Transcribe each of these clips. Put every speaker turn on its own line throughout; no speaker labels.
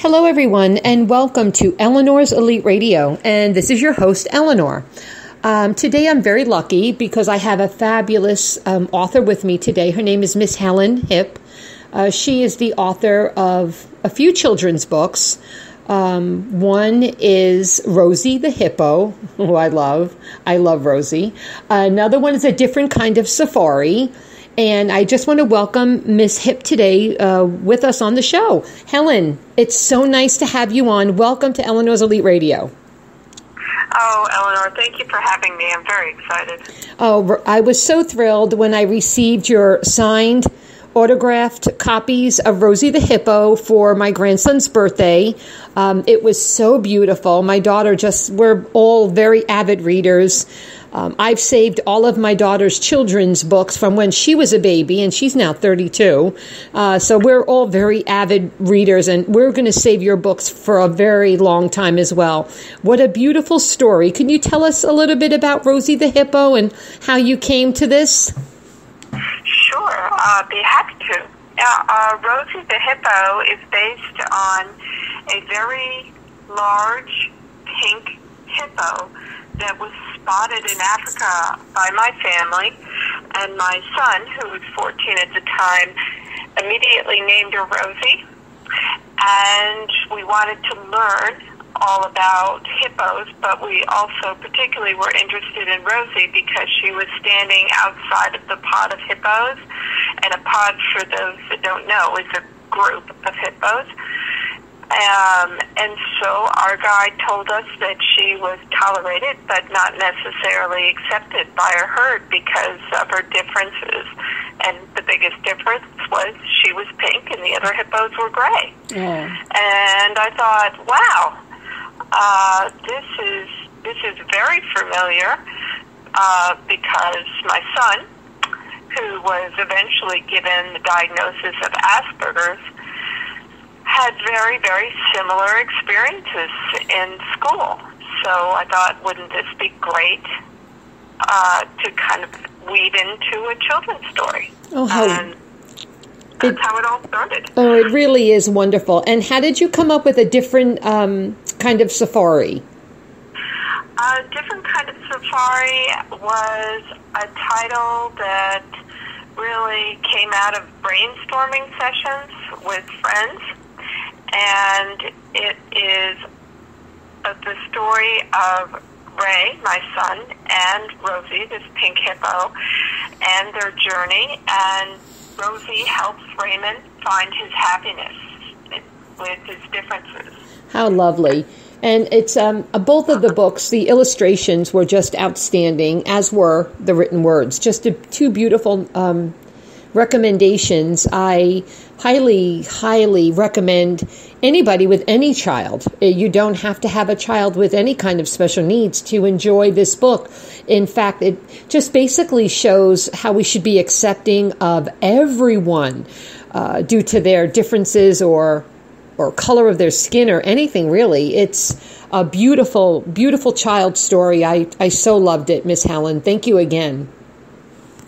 Hello, everyone, and welcome to Eleanor's Elite Radio. And this is your host, Eleanor. Today, I'm very lucky because I have a fabulous author with me today. Her name is Miss Helen Hipp. She is the author of a few children's books. One is Rosie The Hippo, who I love. I love Rosie. Another one is A Different Kind of Safari. And I just want to welcome Miss Hipp today with us on the show. Helen, it's so nice to have you on. Welcome to Eleanor's Elite Radio.
Oh, Eleanor, thank you for having me. I'm very excited.
Oh, I was so thrilled when I received your signed, autographed copies of Rosie the Hippo for my grandson's birthday. It was so beautiful. My daughter we're all very avid readers. I've saved all of my daughter's children's books from when she was a baby, and she's now 32. So we're all very avid readers, and we're going to save your books for a very long time as well. What a beautiful story. Can you tell us a little bit about Rosie the Hippo and how you came to this?
Sure, I'd be happy to. Rosie the Hippo is based on a very large pink hippo that was spotted in Africa by my family, and my son, who was 14 at the time, immediately named her Rosie, and we wanted to learn all about hippos, but we also particularly were interested in Rosie because she was standing outside of the pod of hippos, and a pod, for those that don't know, is a group of hippos. And so our guide told us that she was tolerated but not necessarily accepted by her herd because of her differences. And the biggest difference was she was pink and the other hippos were gray. Yeah. And I thought, wow, this is very familiar because my son, who was eventually given the diagnosis of Asperger's, had very, very similar experiences in school. So I thought, wouldn't this be great to kind of weave into a children's story? And that's how it all started.
Oh, it really is wonderful. And how did you come up with a different kind of safari?
A Different Kind of Safari was a title that really came out of brainstorming sessions with friends. And it is the story of Ray, my son, and Rosie, this pink hippo, and their journey. And Rosie helps Raymond find his happiness with his differences.
How lovely. And it's both of the books, the illustrations were just outstanding, as were the written words. Just two beautiful recommendations. I highly, highly recommend anybody with any child. You don't have to have a child with any kind of special needs to enjoy this book. In fact, it just basically shows how we should be accepting of everyone due to their differences or color of their skin or anything, really. It's a beautiful, beautiful child story. I so loved it, Miss Helen. Thank you again.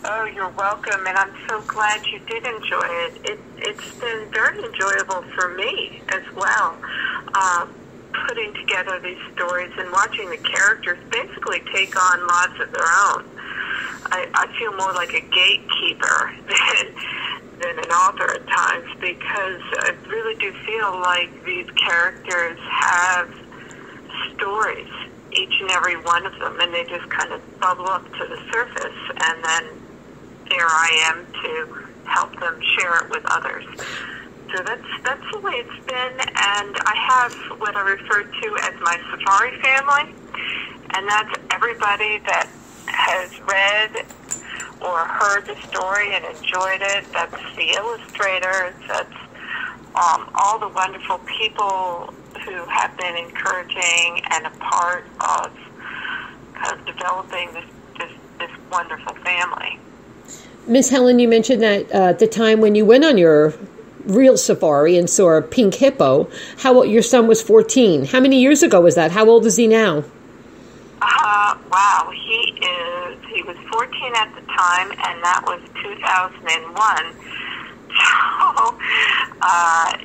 Oh, you're welcome, and I'm so glad you did enjoy it. It's been very enjoyable for me as well, putting together these stories and watching the characters basically take on lives of their own. I feel more like a gatekeeper than an author at times because I really do feel like these characters have stories, each and every one of them, and they just kind of bubble up to the surface, and then there I am to help them share it with others. So that's the way it's been, and I have what I refer to as my safari family, and that's everybody that has read or heard the story and enjoyed it. That's the illustrators, that's all the wonderful people who have been encouraging and a part of kind of developing this wonderful family.
Miss Helen, you mentioned that at the time when you went on your real safari and saw a pink hippo, your son was 14. How many years ago was that? How old is he now?
Wow, he was 14 at the time, and that was 2001. So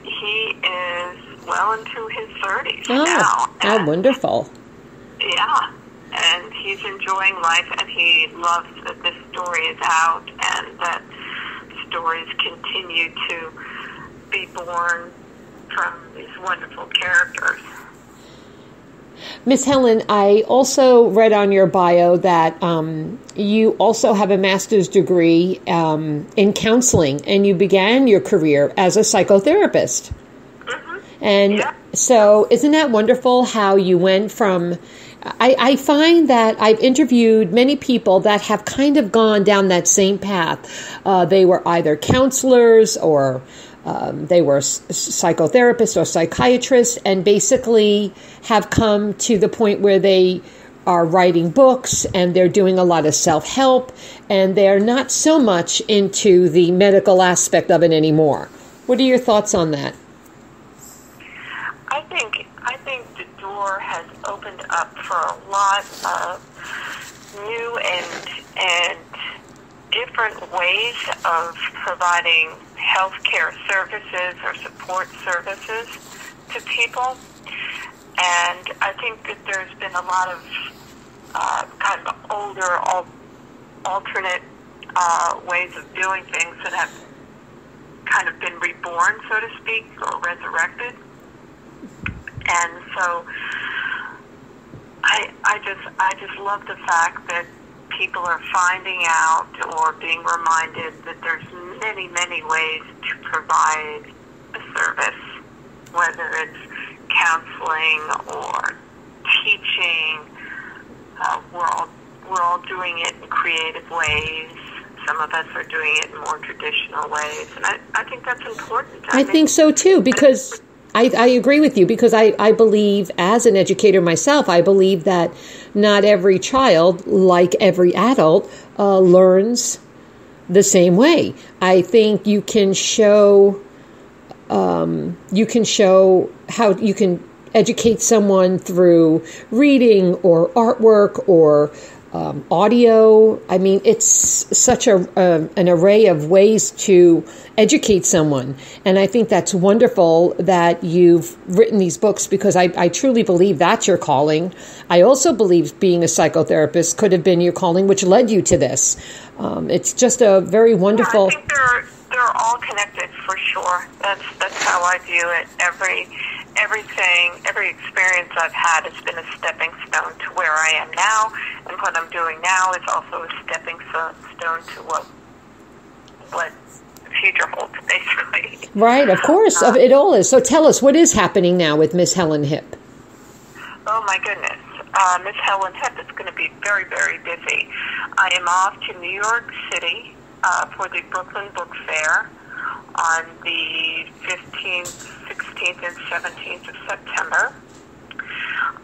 he is well into his 30s
Oh,
now.
how wonderful.
Yeah, and he's enjoying life, and he loves that this story is out and that stories continue to be born from these wonderful characters.
Miss Helen, I also read on your bio that you also have a master's degree in counseling, and you began your career as a psychotherapist.
Mm-hmm.
And
yeah.
so isn't that wonderful how you went from... I find that I've interviewed many people that have kind of gone down that same path. They were either counselors or they were psychotherapists or psychiatrists, and basically have come to the point where they are writing books and they're doing a lot of self-help, and they're not so much into the medical aspect of it anymore. What are your thoughts on that?
I think the door has opened up for a lot of new and different ways of providing healthcare services or support services to people. And I think that there's been a lot of kind of older, alternate ways of doing things that have kind of been reborn, so to speak, or resurrected. And so I just love the fact that people are finding out or being reminded that there's many, many ways to provide a service, whether it's counseling or teaching. We're all doing it in creative ways. Some of us are doing it in more traditional ways, and I think that's important.
I think so too, because I agree with you, because I believe, as an educator myself, I believe that not every child, like every adult, learns the same way. I think you can show how you can educate someone through reading or artwork or audio. I mean, it's such an array of ways to educate someone. And I think that's wonderful that you've written these books, because I truly believe that's your calling. I also believe being a psychotherapist could have been your calling, which led you to this. It's just a very wonderful...
Yeah, I think they're all connected for sure. That's how I view it. Every experience I've had has been a stepping stone to where I am now, and what I'm doing now is also a stepping stone to what the future holds, basically.
Right, of course, it all is. So tell us, what is happening now with Miss Helen Hipp?
Oh my goodness, Miss Helen Hipp is going to be very, very busy. I am off to New York City for the Brooklyn Book Fair on the 15th, 16th, and 17th of September.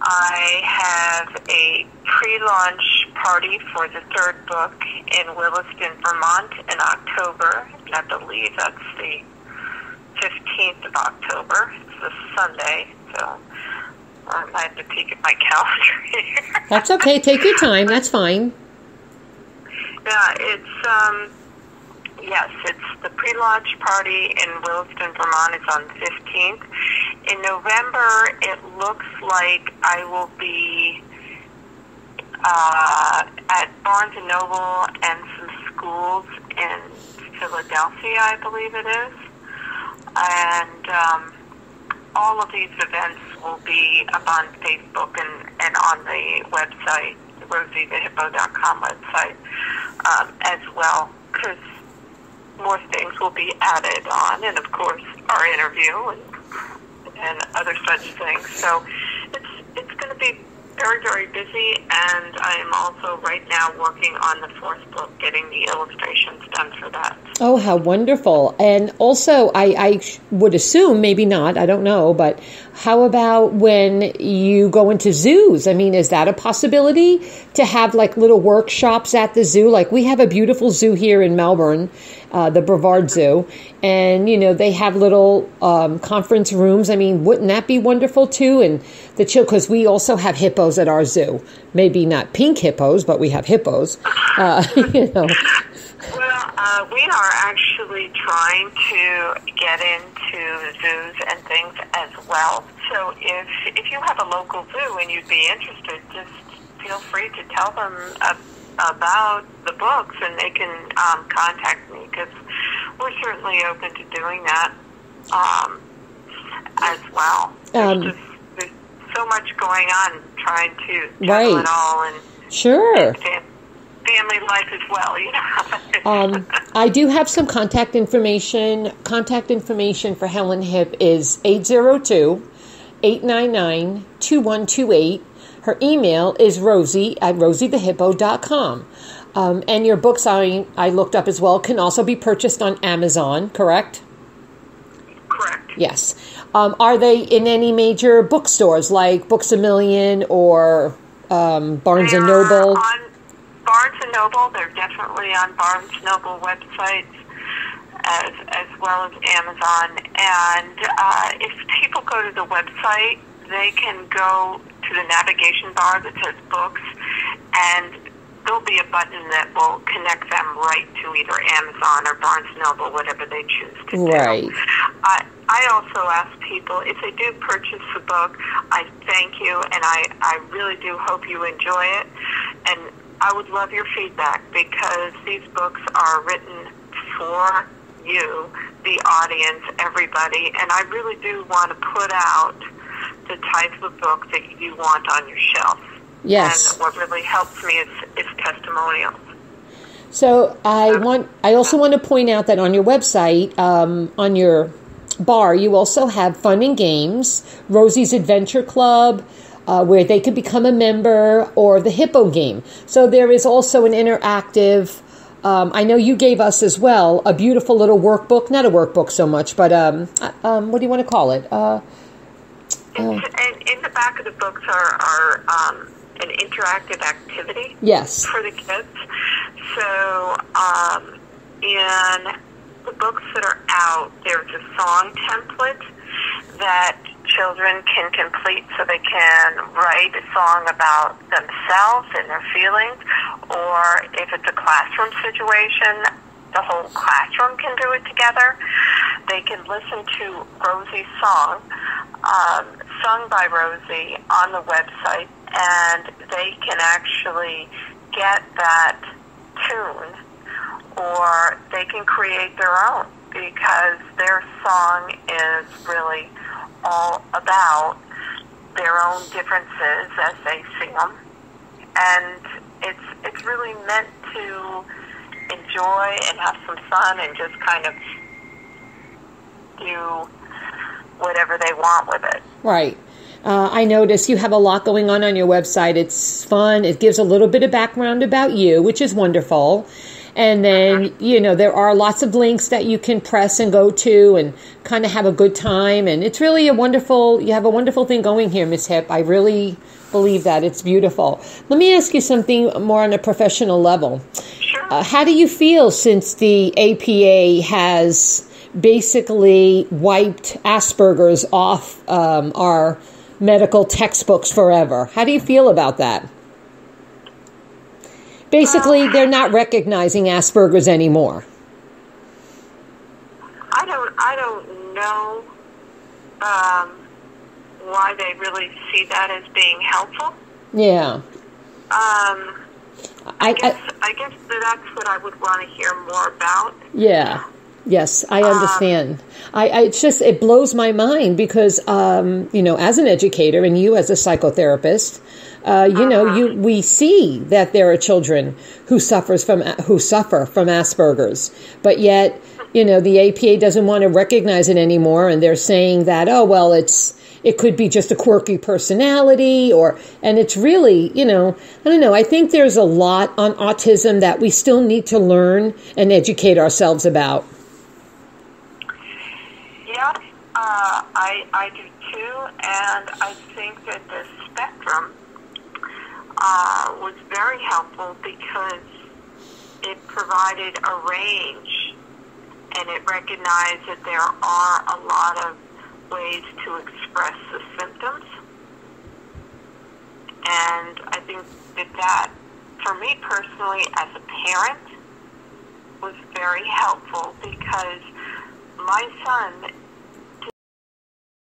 I have a pre-launch party for the third book in Williston, Vermont in October, and I believe that's the 15th of October. It's a Sunday, so I have to peek at my calendar here.
That's okay. Take your time. That's fine.
Yeah, it's the pre-launch party in Williston, Vermont. It's on the 15th. In November, it looks like I will be at Barnes & Noble and some schools in Philadelphia, I believe it is. And all of these events will be up on Facebook and on the website, the RosieTheHippo.com website, as well, because more things will be added on, and of course our interview and other such things. So it's going to be very, very busy, and I am also right now working on the fourth book, getting the illustrations done for that.
Oh, how wonderful. And also, I would assume, maybe not, I don't know, but how about when you go into zoos? I mean, is that a possibility to have like little workshops at the zoo? Like we have a beautiful zoo here in Melbourne, the Brevard Zoo, and, you know, they have little conference rooms. I mean, wouldn't that be wonderful too? And because we also have hippos at our zoo. Maybe not pink hippos, but we have hippos, you know.
Well, we are actually trying to get into zoos and things as well. So if you have a local zoo and you'd be interested, just feel free to tell them about the books, and they can contact me, because we're certainly open to doing that as well. There's so much going on, trying to juggle it all, and
sure.
Family life as well, you know.
I do have some contact information. Contact information for Helen Hipp is 802-899-2128. Her email is rosie@rosiethehippo.com. And your books, I looked up as well, can also be purchased on Amazon, correct?
Correct.
Yes. Are they in any major bookstores like Books A Million or Barnes & Noble?
On Barnes & Noble. They're definitely on Barnes & Noble websites, as well as Amazon. And if people go to the website, they can go to the navigation bar that says books, and there'll be a button that will connect them right to either Amazon or Barnes & Noble, whatever they choose to do.
Right.
I also ask people, if they do purchase the book, I thank you, and I really do hope you enjoy it. And I would love your feedback, because these books are written for you, the audience, everybody, and I really do want to put out the type of book that you want on your shelf.
Yes.
And what really helps me is testimonials.
So I also want to point out that on your website, on your bar, you also have fun and games, Rosie's Adventure Club, where they could become a member, or the Hippo game. So there is also an interactive, I know you gave us as well, a beautiful little workbook, not a workbook so much, but what do you want to call it?
And in the back of the books are an interactive activity.
Yes.
For the kids. So in the books that are out, there's a song template that children can complete, so they can write a song about themselves and their feelings, or if it's a classroom situation, the whole classroom can do it together. They can listen to Rosie's song, sung by Rosie, on the website, and they can actually get that tune, or they can create their own, because their song is really all about their own differences as they sing them, and it's really meant to enjoy and have some fun and just kind of do whatever they want with it.
Right. I notice you have a lot going on your website. It's fun. It gives a little bit of background about you, which is wonderful. And then, there are lots of links that you can press and go to and kind of have a good time. And it's really you have a wonderful thing going here, Miss Hipp. I really believe that. It's beautiful. Let me ask you something more on a professional level.
Sure.
How do you feel since the APA has basically wiped Asperger's off our medical textbooks forever? How do you feel about that? Basically, they're not recognizing Asperger's anymore.
I don't know why they really see that as being helpful.
Yeah.
I guess that's what I would want to hear more about.
Yeah. Yes, I understand. It blows my mind because, as an educator and you as a psychotherapist, we see that there are children who suffer from Asperger's, but yet, the APA doesn't want to recognize it anymore, and they're saying that, it could be just a quirky personality, and it's really, I don't know. I think there's a lot on autism that we still need to learn and educate ourselves about.
Yeah, I do too, and I think that the spectrum was very helpful because it provided a range, and it recognized that there are a lot of ways to express the symptoms. And I think that for me personally as a parent was very helpful, because my son